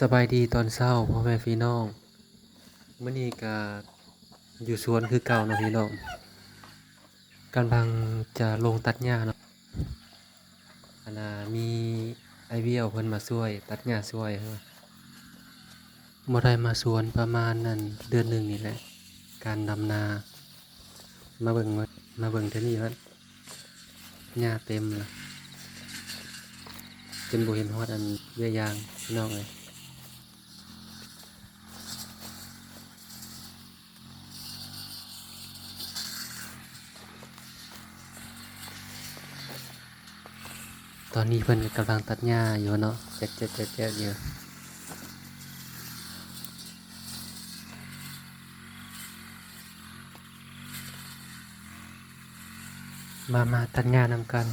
สบายดีตอนเช้าพ่อแม่พี่น้องมื้อนี้ก็อยู่สวนคือเก่าเนาะพี่น้องกำลังจะลงตัดหญ้าเนาะอันน่ะมีไอ้เบี้ยวเพิ่นมาช่วยตัดหญ้าช่วยบ่ได้มาสวนประมาณนั้นเดือนหนึ่งนี่แหละการดำนามาเบิ่งเทื่อนี้มันหญ้าเต็มแล้วจนบ่เห็นฮอดอันเบี้ยยางพี่น้องเอ้ยตอนนี้เพิ่นก็กำลังตัดหญ้าอยู่เนาะแจ๊กๆๆๆอยู่ มาตัดงานนำกัน